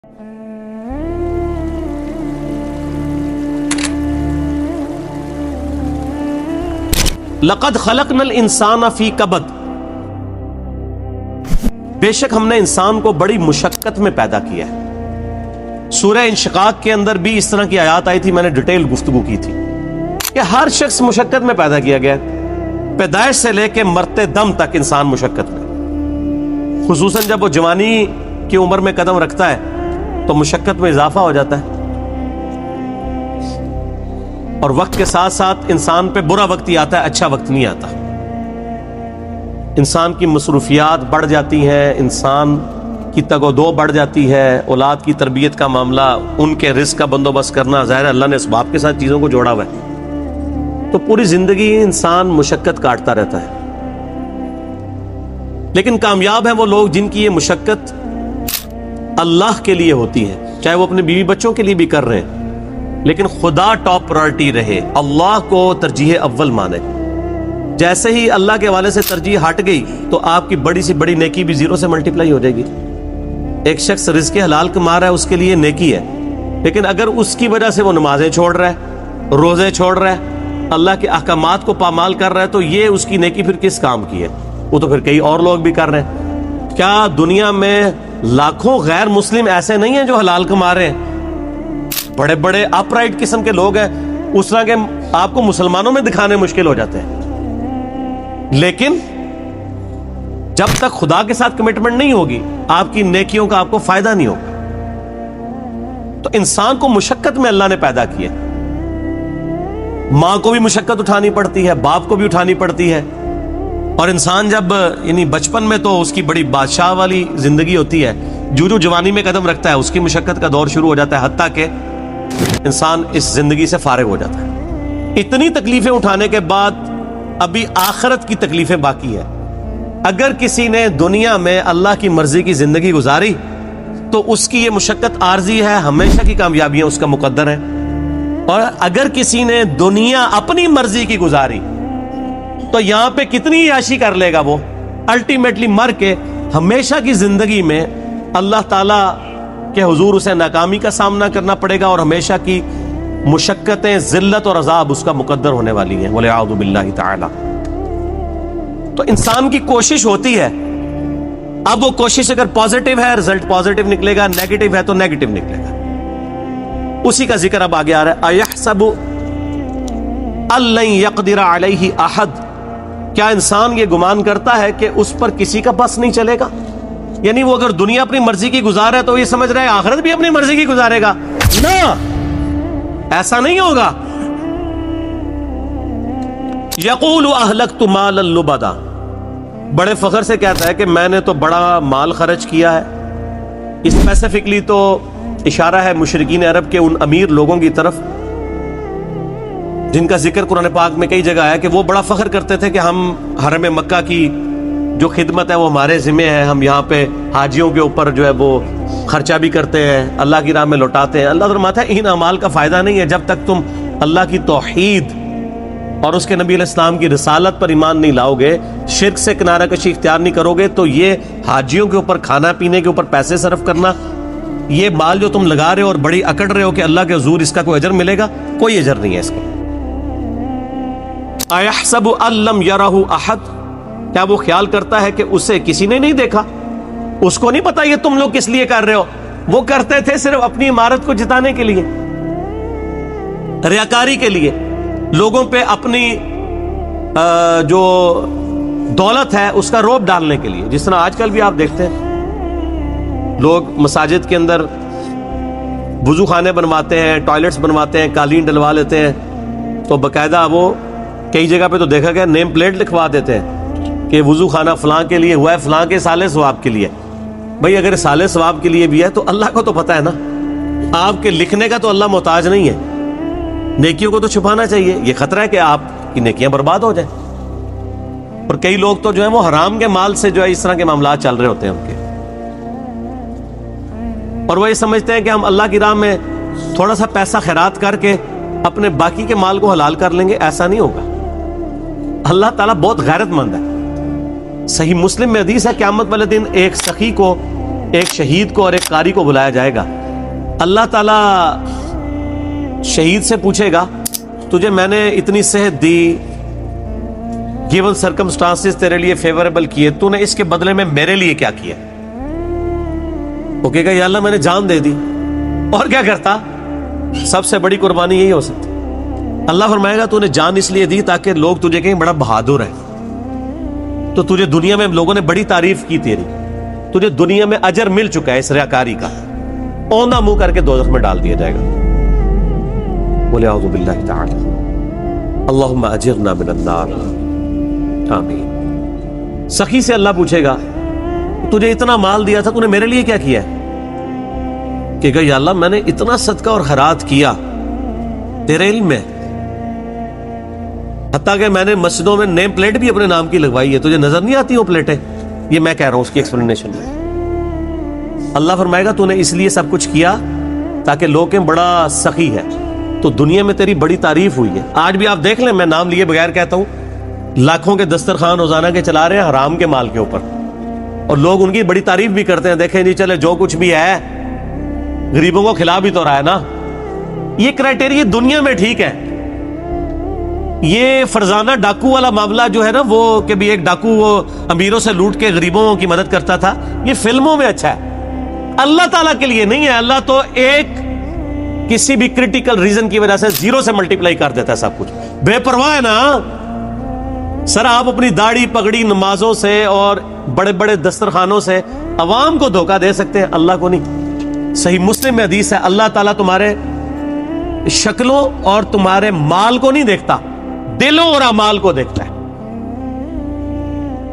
لقد خلقنا الانسان فی کبد، بے شک ہم نے انسان کو بڑی مشقت میں پیدا کیا ہے۔ سورہ انشقاق کے اندر بھی اس طرح کی آیات آئی تھی، میں نے ڈیٹیل گفتگو کی تھی کہ ہر شخص مشقت میں پیدا کیا گیا ہے، پیدائش سے لے کے مرتے دم تک انسان مشقت میں، خصوصاً جب وہ جوانی کی عمر میں قدم رکھتا ہے تو مشقت میں اضافہ ہو جاتا ہے، اور وقت کے ساتھ ساتھ انسان پہ برا وقت ہی آتا ہے، اچھا وقت نہیں آتا۔ انسان کی مصروفیات بڑھ جاتی ہیں، انسان کی تگ و دو بڑھ جاتی ہے، اولاد کی تربیت کا معاملہ، ان کے رزق کا بندوبست کرنا، ظاہر ہے اللہ نے اسباب کے ساتھ چیزوں کو جوڑا ہوا ہے، تو پوری زندگی انسان مشقت کاٹتا رہتا ہے۔ لیکن کامیاب ہیں وہ لوگ جن کی یہ مشقت اللہ کے لیے ہوتی ہے، چاہے وہ اپنے بیوی بچوں کے لیے بھی کر رہے ہیں، لیکن خدا ٹاپ پرائرٹی رہے، اللہ کو ترجیح اول مانے۔ جیسے ہی اللہ کے حوالے سے ترجیح ہٹ گئی تو آپ کی بڑی سی بڑی نیکی بھی زیرو سے ملٹیپلائی ہو جائے گی۔ ایک شخص رزق حلال کما رہا ہے، اس کے لیے نیکی ہے، لیکن اگر اس کی وجہ سے وہ نمازیں چھوڑ رہا ہے، روزے چھوڑ رہا ہے، اللہ کے احکامات کو پامال کر رہا ہے، تو یہ اس کی نیکی پھر کس کام کی ہے؟ وہ تو پھر کئی اور لوگ بھی کر رہے ہیں۔ کیا دنیا میں لاکھوں غیر مسلم ایسے نہیں ہیں جو حلال کما رہے ہیں؟ بڑے بڑے اپ رائٹ قسم کے لوگ ہیں، اس طرح کے آپ کو مسلمانوں میں دکھانے مشکل ہو جاتے ہیں، لیکن جب تک خدا کے ساتھ کمٹمنٹ نہیں ہوگی آپ کی نیکیوں کا آپ کو فائدہ نہیں ہوگا۔ تو انسان کو مشقت میں اللہ نے پیدا کیا، ماں کو بھی مشقت اٹھانی پڑتی ہے، باپ کو بھی اٹھانی پڑتی ہے، اور انسان جب یعنی بچپن میں تو اس کی بڑی بادشاہ والی زندگی ہوتی ہے، جو جوانی میں قدم رکھتا ہے اس کی مشقت کا دور شروع ہو جاتا ہے، حتیٰ کہ انسان اس زندگی سے فارغ ہو جاتا ہے۔ اتنی تکلیفیں اٹھانے کے بعد ابھی آخرت کی تکلیفیں باقی ہے۔ اگر کسی نے دنیا میں اللہ کی مرضی کی زندگی گزاری تو اس کی یہ مشقت عارضی ہے، ہمیشہ کی کامیابیاں اس کا مقدر ہے، اور اگر کسی نے دنیا اپنی مرضی کی گزاری تو یہاں پہ کتنی عیاشی کر لے گا، وہ الٹیمیٹلی مر کے ہمیشہ کی زندگی میں اللہ تعالیٰ کہ حضور اسے ناکامی کا سامنا کرنا پڑے گا، اور ہمیشہ کی مشقتیں، ذلت اور عذاب اس کا مقدر ہونے والی ہیں، وَلِعَوْذُ بِاللَّهِ تَعَالَى۔ تو انسان کی کوشش ہوتی ہے، اب وہ کوشش اگر پازیٹیو ہے رزلٹ پازیٹیو نکلے گا، نیگیٹو ہے تو نیگیٹو نکلے گا۔ اسی کا ذکر اب آگے آ رہا ہے، أَيَحْسَبُ أَن لَّن يَقْدِرَ عَلَيْهِ أَحَدٌ، کیا انسان یہ گمان کرتا ہے کہ اس پر کسی کا بس نہیں چلے گا؟ یعنی وہ اگر دنیا اپنی مرضی کی گزار ہے تو یہ سمجھ رہے ہیں آخرت بھی اپنی مرضی کی گزارے گا؟ نہ، ایسا نہیں ہوگا۔ یقول اہلکت مالا لبدا، بڑے فخر سے کہتا ہے کہ میں نے تو بڑا مال خرچ کیا ہے۔ اسپیسیفکلی تو اشارہ ہے مشرکین عرب کے ان امیر لوگوں کی طرف جن کا ذکر قرآن پاک میں کئی جگہ ہے کہ وہ بڑا فخر کرتے تھے کہ ہم حرم مکہ کی جو خدمت ہے وہ ہمارے ذمہ ہے، ہم یہاں پہ حاجیوں کے اوپر جو ہے وہ خرچہ بھی کرتے ہیں، اللہ کی راہ میں لوٹاتے ہیں۔ اللہ فرماتا ہے ان اعمال کا فائدہ نہیں ہے جب تک تم اللہ کی توحید اور اس کے نبی علیہ السلام کی رسالت پر ایمان نہیں لاؤ گے، شرک سے کنارہ کشی اختیار نہیں کرو گے، تو یہ حاجیوں کے اوپر کھانا پینے کے اوپر پیسے صرف کرنا، یہ مال جو تم لگا رہے ہو اور بڑی اکڑ رہے ہو کہ اللہ کے حضور اس کا کوئی اجر ملے گا، کوئی اجر نہیں ہے اس کا۔ اَيَحْسَبُ أَن لَّمْ يَرَهُ أَحَدٌ، کیا وہ خیال کرتا ہے کہ اسے کسی نے نہیں دیکھا؟ اس کو نہیں پتا یہ تم لوگ کس لیے کر رہے ہو، وہ کرتے تھے صرف اپنی عمارت کو جتانے کے لیے، ریاکاری کے لیے، لوگوں پہ اپنی جو دولت ہے اس کا روب ڈالنے کے لیے۔ جس طرح آج کل بھی آپ دیکھتے ہیں لوگ مساجد کے اندر وضو خانے بنواتے ہیں، ٹوائلٹس بنواتے ہیں، قالین ڈلوا لیتے ہیں، تو باقاعدہ وہ کئی جگہ پہ تو دیکھا گیا نیم پلیٹ لکھوا دیتے ہیں کہ وضو خانہ فلاں کے لیے ہوا ہے، فلاں کے سالے ثواب کے لیے۔ بھئی اگر سالے ثواب کے لیے بھی ہے تو اللہ کو تو پتہ ہے نا، آپ کے لکھنے کا تو اللہ محتاج نہیں ہے، نیکیوں کو تو چھپانا چاہیے، یہ خطرہ ہے کہ آپ کی نیکیاں برباد ہو جائیں۔ اور کئی لوگ تو جو ہے وہ حرام کے مال سے جو ہے اس طرح کے معاملات چل رہے ہوتے ہیں ان کے، اور وہ یہ سمجھتے ہیں کہ ہم اللہ کی راہ میں تھوڑا سا پیسہ خیرات کر کے اپنے باقی کے مال کو حلال کر لیں گے، ایسا نہیں ہوگا۔ اللہ تعالیٰ بہت غیرت مند ہے۔ صحیح مسلم میں حدیث ہے قیامت والے دن ایک سخی کو ایک شہید کو اور ایک قاری کو بلایا جائے گا. اللہ تعالیٰ شہید سے پوچھے گا تجھے میں نے اتنی صحت دی, گیون سرکمسٹانسز تیرے لیے فیوریبل کیے, تو نے اس کے بدلے میں میرے لیے کیا کیا؟ وہ کہے گا یا اللہ میں نے جان دے دی. اور کیا کرتا؟ سب سے بڑی قربانی یہی ہو سکتی. اللہ فرمائے گا تو نے جان اس لیے دی تاکہ لوگ تجھے کہیں بڑا بہادر ہے, تو تجھے دنیا میں لوگوں نے بڑی تعریف کی تیری, تجھے دنیا میں اجر مل چکا ہے اس ریاکاری کا, اوندھا منہ کر کے دوزخ میں ڈال دیا جائے گا. بولے اعوذ باللہ تعالی اللہم اجرنا من النار, آمین. سخی سے اللہ پوچھے گا تجھے اتنا مال دیا تھا تو نے میرے لیے کیا کیا ہے؟ کہ یا اللہ میں نے اتنا صدقہ اور خیرات کیا تیرے علم میں, حتیٰ کہ میں نے مسجدوں میں نیم پلیٹ بھی اپنے نام کی لگوائی ہے, تجھے نظر نہیں آتی وہ پلیٹیں؟ یہ میں کہہ رہا ہوں اس کی ایکسپلینیشن میں. اللہ فرمائے گا تو نے اس لیے سب کچھ کیا تاکہ لوگ کہیں بڑا سخی ہے, تو دنیا میں تیری بڑی تعریف ہوئی ہے. آج بھی آپ دیکھ لیں, میں نام لیے بغیر کہتا ہوں, لاکھوں کے دسترخوان روزانہ کے چلا رہے ہیں حرام کے مال کے اوپر, اور لوگ ان کی بڑی تعریف بھی کرتے ہیں. دیکھیں جی چلے جو کچھ بھی ہے غریبوں کو کھلا بھی تو رہا ہے نا. یہ کرائٹیریا دنیا میں ٹھیک ہے. یہ فرزانہ ڈاکو والا معاملہ جو ہے نا, وہ کہ بھی ایک ڈاکو وہ امیروں سے لوٹ کے غریبوں کی مدد کرتا تھا, یہ فلموں میں اچھا ہے, اللہ تعالیٰ کے لیے نہیں ہے. اللہ تو ایک کسی بھی کرٹیکل ریزن کی وجہ سے زیرو سے ملٹیپلائی کر دیتا ہے سب کچھ. بے پرواہ ہے نا. سر آپ اپنی داڑھی پگڑی نمازوں سے اور بڑے بڑے دسترخوانوں سے عوام کو دھوکہ دے سکتے ہیں, اللہ کو نہیں. صحیح مسلم میں حدیث ہے اللہ تعالیٰ تمہارے شکلوں اور تمہارے مال کو نہیں دیکھتا, دلوں اور اعمال کو دیکھتا ہے.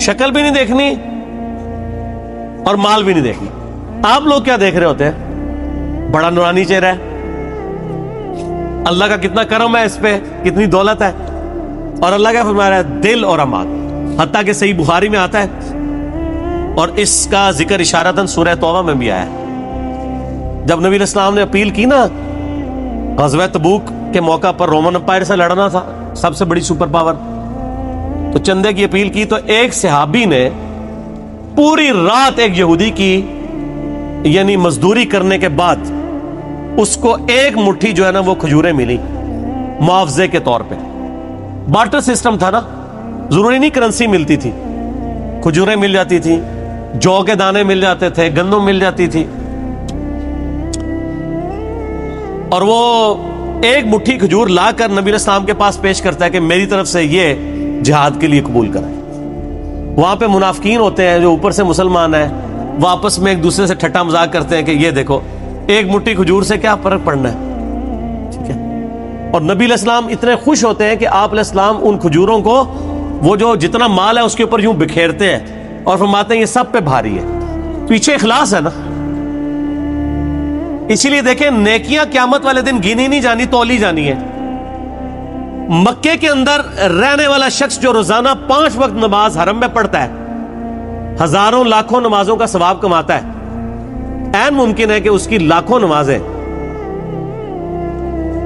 شکل بھی نہیں دیکھنی اور مال بھی نہیں دیکھنی. آپ لوگ کیا دیکھ رہے ہوتے ہیں؟ بڑا نورانی چہرہ ہے, اللہ کا کتنا کرم ہے اس پہ, کتنی دولت ہے, اور اللہ کا فرما رہا ہے دل اور اعمال. حتیٰ کہ صحیح بخاری میں آتا ہے, اور اس کا ذکر اشارتاً سورہ توبہ میں بھی آیا ہے. جب نبی علیہ السلام نے اپیل کی نا غزوہ تبوک کے موقع پر, رومن امپائر سے لڑنا تھا, سب سے بڑی سپر پاور, تو چندے کی اپیل کی, تو ایک صحابی نے پوری رات ایک یہودی کی یعنی مزدوری کرنے کے بعد اس کو ایک مٹھی جو ہے نا وہ کھجوریں ملی معاوضے کے طور پہ. بارٹر سسٹم تھا نا, ضروری نہیں کرنسی ملتی تھی, کھجوریں مل جاتی تھی, جو کے دانے مل جاتے تھے, گندم مل جاتی تھی, اور وہ ایک مٹھی کھجور لا کر نبی علیہ السلام کے پاس پیش کرتا ہے کہ میری طرف سے یہ جہاد کے لیے قبول کرائیں. وہاں پہ منافقین ہوتے ہیں جو اوپر سے مسلمان ہیں, وہ آپس میں ایک دوسرے سے ٹھٹا مذاق کرتے ہیں کہ یہ دیکھو ایک مٹھی کھجور سے کیا فرق پڑنا ہے, ٹھیک ہے. اور نبی علیہ السلام اتنے خوش ہوتے ہیں کہ آپ علیہ السلام ان کھجوروں کو وہ جو جتنا مال ہے اس کے اوپر یوں بکھیرتے ہیں اور فرماتے ہیں یہ سب پہ بھاری ہے. پیچھے اخلاص ہے نا. اسی لیے دیکھیں نیکیاں قیامت والے دن گنی نہیں جانی, تولی جانی ہے. مکے کے اندر رہنے والا شخص جو روزانہ 5 وقت نماز حرم میں پڑھتا ہے, ہزاروں لاکھوں نمازوں کا ثواب کماتا ہے. عین ممکن ہے کہ اس کی لاکھوں نمازیں,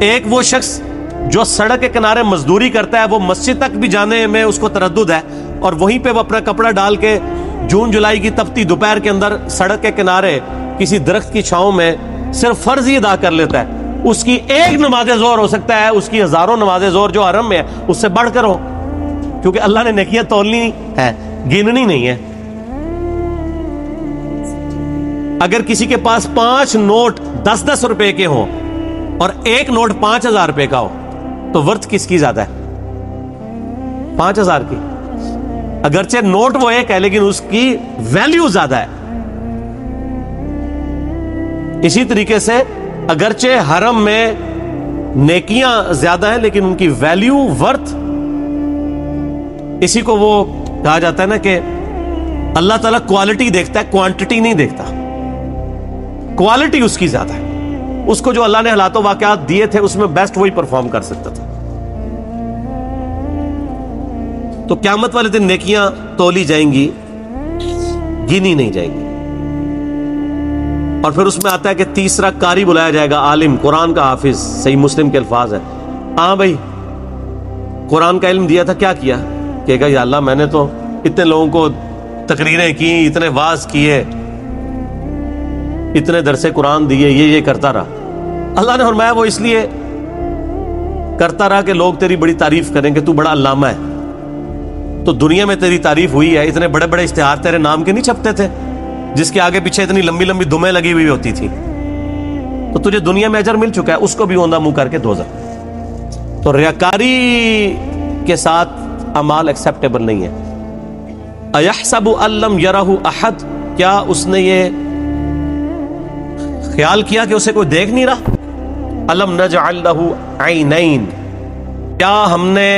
ایک وہ شخص جو سڑک کے کنارے مزدوری کرتا ہے, وہ مسجد تک بھی جانے میں اس کو تردد ہے, اور وہیں پہ وہ اپنا کپڑا ڈال کے جون جولائی کی تپتی دوپہر کے اندر سڑک کے کنارے کسی درخت کی چھاؤں میں صرف فرض ہی ادا کر لیتا ہے. اس کی ایک نماز ظہر ہو سکتا ہے اس کی ہزاروں نماز ظہر جو حرم میں ہے اس سے بڑھ کر ہو, کیونکہ اللہ نے نیکیاں تولنی ہے, گننی نہیں ہے. اگر کسی کے پاس 5 نوٹ 10-10 روپے کے ہوں اور ایک نوٹ 5,000 روپے کا ہو, تو ورتھ کس کی زیادہ ہے؟ 5,000 کی. اگرچہ نوٹ وہ ایک ہے لیکن اس کی ویلیو زیادہ ہے. اسی طریقے سے اگرچہ حرم میں نیکیاں زیادہ ہیں لیکن ان کی ویلیو ورتھ, اسی کو وہ کہا جاتا ہے نا کہ اللہ تعالیٰ کوالٹی دیکھتا ہے, کوانٹٹی نہیں دیکھتا. کوالٹی اس کی زیادہ ہے. اس کو جو اللہ نے حالات و واقعات دیے تھے اس میں بیسٹ وہی پرفارم کر سکتا تھا. تو قیامت والے دن نیکیاں تولی جائیں گی, گنی نہیں جائیں گی. اور پھر اس میں آتا ہے کہ تیسرا قاری بلایا جائے گا, عالم, قرآن کا حافظ. صحیح مسلم کے الفاظ ہیں. ہاں بھائی قرآن کا علم دیا تھا, کیا کیا؟ کہے گا یا اللہ میں نے تو اتنے لوگوں کو تقریریں کی, اتنے واعظ کیے, اتنے درس قرآن دیے, یہ کرتا رہا. اللہ نے فرمایا وہ اس لیے کرتا رہا کہ لوگ تیری بڑی تعریف کریں کہ تو بڑا علامہ ہے. تو دنیا میں تیری تعریف ہوئی ہے, اتنے بڑے بڑے اشتہار تیرے نام کے نہیں چھپتے تھے, جس کے آگے پیچھے اتنی لمبی لمبی دمیں لگی ہوئی ہوتی تھی. تو تجھے دنیا میں اجر مل چکا ہے, اس کو بھی اوندا منہ کر کے دوزخ. تو ریاکاری کے ساتھ اعمال ایکسیپٹیبل نہیں ہے. اَيَحْسَبُ أَن لَّمْ يَرَهُ أَحَدٌ, کیا اس نے یہ خیال کیا کہ اسے کوئی دیکھ نہیں رہا؟ أَلَمْ نَجْعَل لَّهُ عَيْنَيْن, کیا ہم نے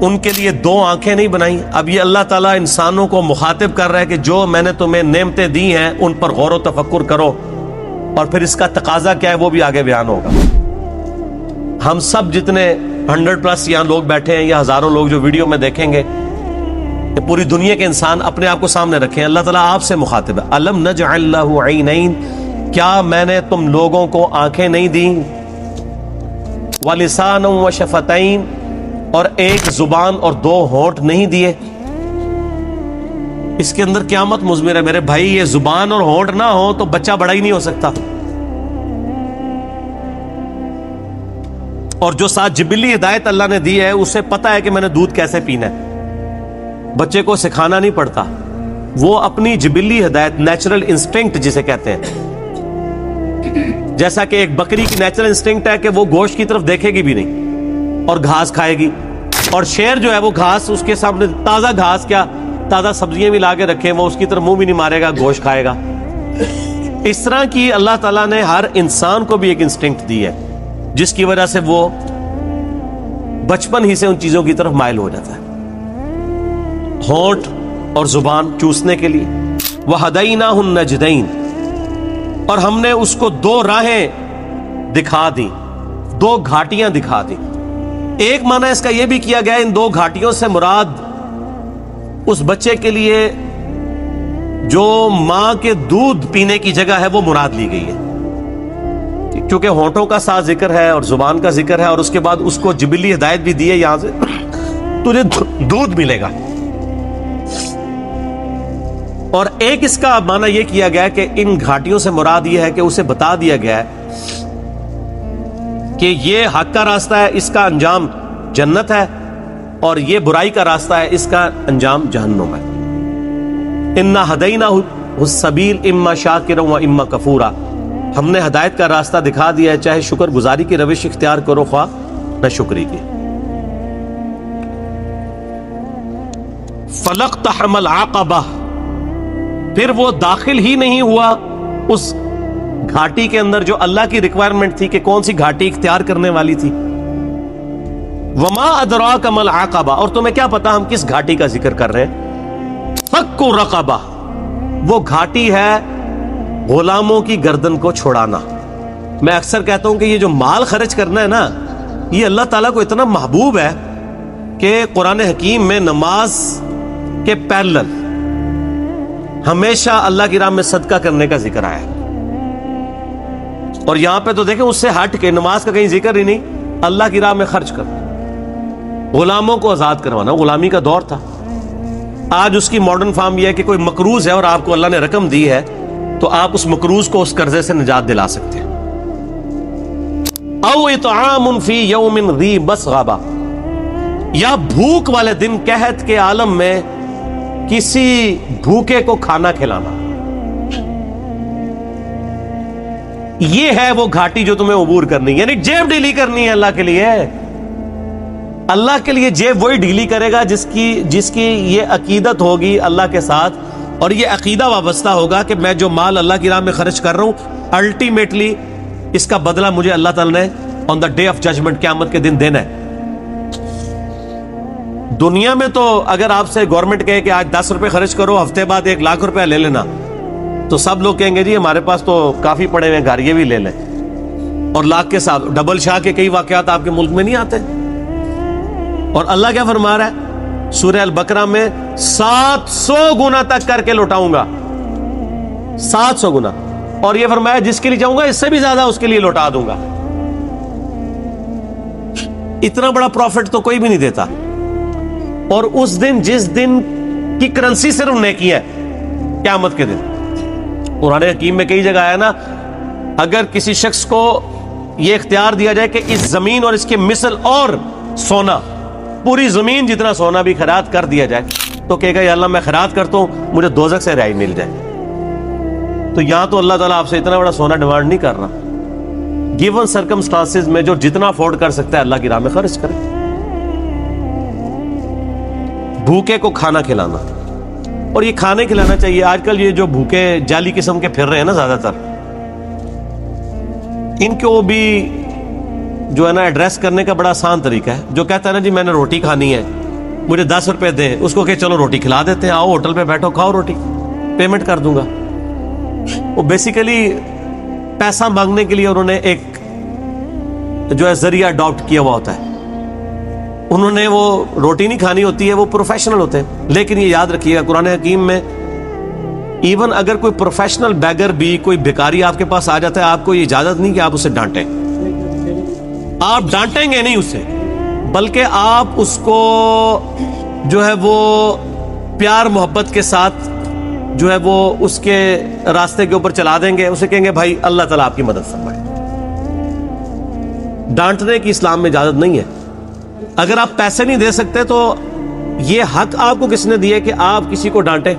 ان کے لیے دو آنکھیں نہیں بنائی؟ اب یہ اللہ تعالیٰ انسانوں کو مخاطب کر رہا ہے کہ جو میں نے تمہیں نعمتیں دی ہیں ان پر غور و تفکر کرو, اور پھر اس کا تقاضا کیا ہے وہ بھی آگے بیان ہوگا. ہم سب جتنے 100+ یہاں لوگ بیٹھے ہیں یا ہزاروں لوگ جو ویڈیو میں دیکھیں گے, کہ پوری دنیا کے انسان اپنے آپ کو سامنے رکھیں. اللہ تعالیٰ آپ سے مخاطب ہے. أَلَمْ نَجْعَل لَّهُ عَيْنَيْن, کیا میں نے تم لوگوں کو آنکھیں نہیں دی؟ وَلِسَانًا وَشَفَتَيْن, اور ایک زبان اور دو ہونٹ نہیں دیے؟ اس کے اندر قیامت مضمر ہے میرے بھائی. یہ زبان اور ہونٹ نہ ہو تو بچہ بڑا ہی نہیں ہو سکتا. اور جو ساتھ جبلی ہدایت اللہ نے دی ہے, اسے پتا ہے کہ میں نے دودھ کیسے پینا ہے. بچے کو سکھانا نہیں پڑتا, وہ اپنی جبلی ہدایت, نیچرل انسٹنکٹ جسے کہتے ہیں, جیسا کہ ایک بکری کی نیچرل انسٹنکٹ ہے کہ وہ گوشت کی طرف دیکھے گی بھی نہیں اور گھاس کھائے گی. اور شیر جو ہے وہ گھاس, اس کے سامنے تازہ گھاس کیا تازہ سبزیاں بھی لا کے رکھے, وہ اس کی طرف منہ بھی نہیں مارے گا, گوشت کھائے گا. اس طرح کی اللہ تعالیٰ نے ہر انسان کو بھی ایک انسٹنکٹ دی ہے, جس کی وجہ سے وہ بچپن ہی سے ان چیزوں کی طرف مائل ہو جاتا ہے. ہونٹ اور زبان چوسنے کے لیے. وَهَدَيْنَاهُ النَّجْدَيْنِ, اور ہم نے اس کو دو راہیں دکھا دی, دو گھاٹیاں دکھا دی. ایک معنی اس کا یہ بھی کیا گیا, ان دو گھاٹیوں سے مراد اس بچے کے لیے جو ماں کے دودھ پینے کی جگہ ہے وہ مراد لی گئی ہے, کیونکہ ہونٹوں کا ساتھ ذکر ہے اور زبان کا ذکر ہے, اور اس کے بعد اس کو جبلی ہدایت بھی دی ہے, یہاں سے تجھے دودھ ملے گا. اور ایک اس کا معنی یہ کیا گیا کہ ان گھاٹیوں سے مراد یہ ہے کہ اسے بتا دیا گیا ہے کہ یہ حق کا راستہ ہے, اس کا انجام جنت ہے, اور یہ برائی کا راستہ ہے, اس کا انجام جہنم ہے. اِنَّا هَدَيْنَاهُ السَّبِيلَ إِمَّا شَاكِرًا وَإِمَّا كَفُورًا, ہم نے ہدایت کا راستہ دکھا دیا ہے, چاہے شکر گزاری کی روش اختیار کرو خواہ نہ شکری کی. فَلَقْتَحَمَ الْعَقَبَةَ, پھر وہ داخل ہی نہیں ہوا اس گھاٹی کے اندر جو اللہ کی ریکوائرمنٹ تھی کہ کون سی گھاٹی اختیار کرنے والی تھی. وما ادراک ما العقبہ, اور تمہیں کیا پتا ہم کس گھاٹی کا ذکر کر رہے ہیں. فک رقبہ, وہ گھاٹی ہے غلاموں کی گردن کو چھڑانا. میں اکثر کہتا ہوں کہ یہ جو مال خرچ کرنا ہے نا, یہ اللہ تعالیٰ کو اتنا محبوب ہے کہ قرآن حکیم میں نماز کے پیرلل ہمیشہ اللہ کی راہ میں صدقہ کرنے کا ذکر آیا ہے. اور یہاں پہ تو دیکھیں اس سے ہٹ کے نماز کا کہیں ذکر ہی نہیں, اللہ کی راہ میں خرچ کر, غلاموں کو آزاد کروانا. غلامی کا دور تھا, آج اس کی ماڈرن فارم یہ ہے کہ کوئی مقروض ہے اور آپ کو اللہ نے رقم دی ہے تو آپ اس مقروض کو اس قرضے سے نجات دلا سکتے ہیں. او اطعام فی یوم ذی مسغبہ, یا بھوک والے دن قحط کے عالم میں کسی بھوکے کو کھانا کھلانا. یہ ہے وہ گھاٹی جو تمہیں عبور کرنی, یعنی جیب ڈھیلی کرنی ہے اللہ کے لیے. اللہ کے لیے جیب وہی ڈھیلی کرے گا جس کی یہ عقیدت ہوگی اللہ کے ساتھ, اور یہ عقیدہ وابستہ ہوگا کہ میں جو مال اللہ کی راہ میں خرچ کر رہا ہوں الٹیمیٹلی اس کا بدلہ مجھے اللہ تعالی نے آن دا ڈے آف ججمنٹ, قیامت کے دن دینا ہے. دنیا میں تو اگر آپ سے گورنمنٹ کہے کہ آج 10 روپے خرچ کرو, ہفتے بعد 1 لاکھ روپے لے لینا, تو سب لوگ کہیں گے جی ہمارے پاس تو کافی پڑے ہوئے گھر, یہ بھی لے لیں. اور لاکھ کے ساتھ ڈبل شاہ کے کئی واقعات آپ کے ملک میں نہیں آتے. اور اللہ کیا فرما رہا ہے سورہ البقرہ میں, 700 گنا تک کر کے لوٹاؤں گا, 700 گنا. اور یہ فرمایا جس کے لیے چاہوں گا اس سے بھی زیادہ اس کے لیے لوٹا دوں گا. اتنا بڑا پروفٹ تو کوئی بھی نہیں دیتا. اور اس دن جس دن کی کرنسی صرف نیکی ہے, قیامت کے دن, قرآن حکیم میں کئی جگہ آیا نا، اگر کسی شخص کو یہ اختیار دیا جائے کہ اس زمین اور اس کے مثل اور سونا، پوری زمین جتنا سونا بھی خیرات کر دیا جائے، تو کہے گا یا اللہ میں خیرات کرتا ہوں، مجھے دوزخ سے رہائی مل جائے۔ تو یہاں تو اللہ تعالیٰ آپ سے اتنا بڑا سونا ڈیمانڈ نہیں کر رہا، گیون سرکمسٹانسز میں جو جتنا افورڈ کر سکتا ہے اللہ کی راہ میں خرچ کرے۔ بھوکے کو کھانا کھلانا، اور یہ کھانے کھلانا چاہیے۔ آج کل یہ جو بھوکے جعلی قسم کے پھر رہے ہیں نا زیادہ تر، ان کو بھی جو ہے نا ایڈریس کرنے کا بڑا آسان طریقہ ہے۔ جو کہتا ہے نا جی میں نے روٹی کھانی ہے، مجھے 10 روپے دیں، اس کو کہ چلو روٹی کھلا دیتے ہیں، آؤ ہوٹل پہ بیٹھو کھاؤ روٹی، پیمنٹ کر دوں گا۔ وہ بیسیکلی پیسہ مانگنے کے لیے انہوں نے ایک جو ہے ذریعہ اڈاپٹ کیا ہوا ہوتا ہے۔ انہوں نے وہ روٹی نہیں کھانی ہوتی ہے، وہ پروفیشنل ہوتے ہیں۔ لیکن یہ یاد رکھیے گا قرآن حکیم میں ایون اگر کوئی پروفیشنل بیگر بھی، کوئی بھکاری آپ کے پاس آ جاتا ہے، آپ کو یہ اجازت نہیں کہ آپ اسے ڈانٹیں۔ آپ ڈانٹیں گے نہیں اسے، بلکہ آپ اس کو جو ہے وہ پیار محبت کے ساتھ جو ہے وہ اس کے راستے کے اوپر چلا دیں گے، اسے کہیں گے بھائی اللہ تعالیٰ آپ کی مدد فرمائے۔ ڈانٹنے کی اسلام میں اجازت نہیں ہے۔ اگر آپ پیسے نہیں دے سکتے تو یہ حق آپ کو کس نے دیا کہ آپ کسی کو ڈانٹیں؟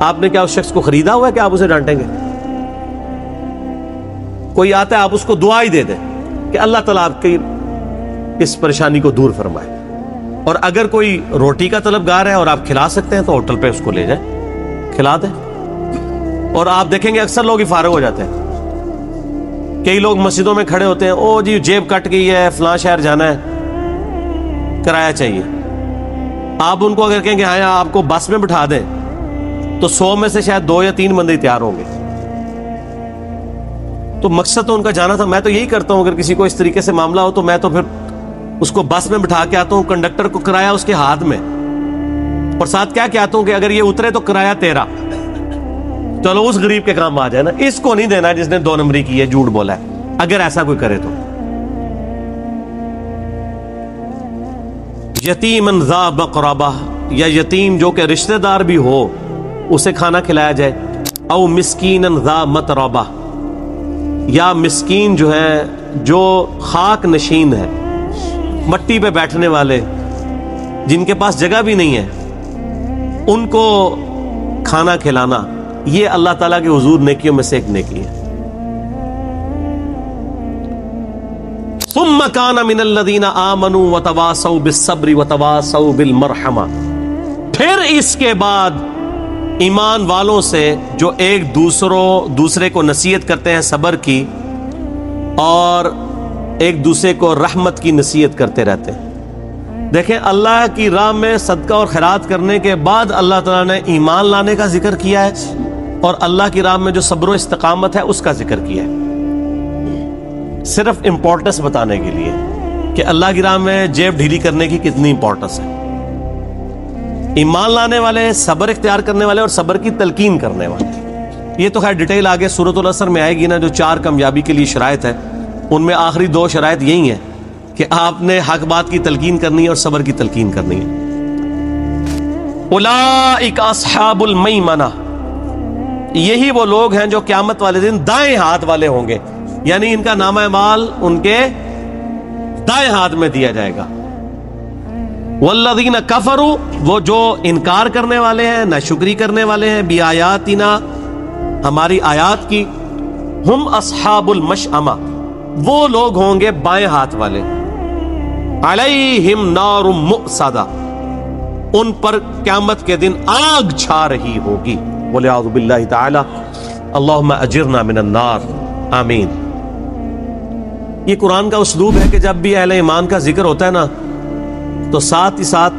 آپ نے کیا اس شخص کو خریدا ہوا ہے کہ آپ اسے ڈانٹیں گے؟ کوئی آتا ہے آپ اس کو دعا ہی دے دیں کہ اللہ تعالیٰ آپ کی اس پریشانی کو دور فرمائے۔ اور اگر کوئی روٹی کا طلبگار ہے اور آپ کھلا سکتے ہیں تو ہوٹل پہ اس کو لے جائیں، کھلا دیں۔ اور آپ دیکھیں گے اکثر لوگ ہی فارغ ہو جاتے ہیں۔ کئی لوگ مسجدوں میں کھڑے ہوتے ہیں، او جی جیب کٹ گئی ہے، فلاں شہر جانا ہے، کرایہ چاہیے۔ آپ ان کو اگر کہیں کہ ہاں آپ کو بس میں بٹھا دیں تو 100 میں سے شاید 2 یا 3 بندے تیار ہوں گے۔ تو مقصد تو ان کا جانا تھا۔ میں تو یہی کرتا ہوں، اگر کسی کو اس طریقے سے معاملہ ہو تو میں تو پھر اس کو بس میں بٹھا کے آتا ہوں، کنڈکٹر کو کرایہ اس کے ہاتھ میں، اور ساتھ کیا کہتا ہوں کہ اگر یہ اترے تو کرایہ تیرا، چلو اس غریب کے کام آ جائے نا، اس کو نہیں دینا جس نے 2 نمبری کی ہے، جھوٹ بولا ہے۔ اگر ایسا کوئی کرے تو یتیمن ذا مقربہ، یا یتیم جو کہ رشتہ دار بھی ہو اسے کھانا کھلایا جائے، او مسکینن ذا متربہ، یا مسکین جو ہے جو خاک نشین ہے، مٹی پہ بیٹھنے والے جن کے پاس جگہ بھی نہیں ہے، ان کو کھانا کھلانا، یہ اللہ تعالیٰ کے حضور نیکیوں میں سے ایک نیکی ہے۔ ثم كان من الذين آمنوا وتواصوا بالصبر وتواصوا بالمرحمہ، پھر اس کے بعد ایمان والوں سے جو ایک دوسرے کو نصیحت کرتے ہیں صبر کی، اور ایک دوسرے کو رحمت کی نصیحت کرتے رہتے ہیں۔ دیکھیں اللہ کی راہ میں صدقہ اور خیرات کرنے کے بعد اللہ تعالیٰ نے ایمان لانے کا ذکر کیا ہے، اور اللہ کی راہ میں جو صبر و استقامت ہے اس کا ذکر کیا ہے، صرف امپورٹنس بتانے کے لیے کہ اللہ کی راہ میں جیب ڈھیلی کرنے کی کتنی امپورٹنس ہے۔ ایمان لانے والے، صبر اختیار کرنے والے، اور صبر کی تلقین کرنے والے، یہ تو خیر ڈیٹیل آگے سورۃ العصر میں آئے گی نا، جو 4 کامیابی کے لیے شرائط ہے، ان میں آخری 2 شرائط یہی ہیں کہ آپ نے حق بات کی تلقین کرنی ہے اور صبر کی تلقین کرنی ہے۔ اولئک اصحاب المیمنہ، یہی وہ لوگ ہیں جو قیامت والے دن دائیں ہاتھ والے ہوں گے، یعنی ان کا نامہ اعمال ان کے دائیں ہاتھ میں دیا جائے گا۔ والذین کفروا، وہ جو انکار کرنے والے ہیں، ناشکری کرنے والے ہیں، بآیاتنا، ہماری آیات کی، ہم اصحاب المشأمہ، وہ لوگ ہوں گے بائیں ہاتھ والے، علیہم نار مؤصدہ، ان پر قیامت کے دن آگ چھا رہی ہوگی۔ والعیاذ باللہ تعالی، اللہم اجرنا من النار، آمین۔ یہ قرآن کا اسلوب ہے کہ جب بھی اہل ایمان کا ذکر ہوتا ہے نا تو ساتھ ہی ساتھ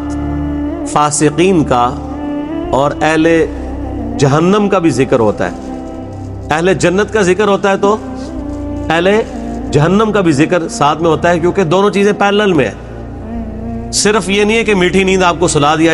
فاسقین کا اور اہل جہنم کا بھی ذکر ہوتا ہے۔ اہل جنت کا ذکر ہوتا ہے تو اہل جہنم کا بھی ذکر ساتھ میں ہوتا ہے، کیونکہ دونوں چیزیں پیرلل میں ہیں۔ صرف یہ نہیں ہے کہ میٹھی نیند آپ کو سلا دیا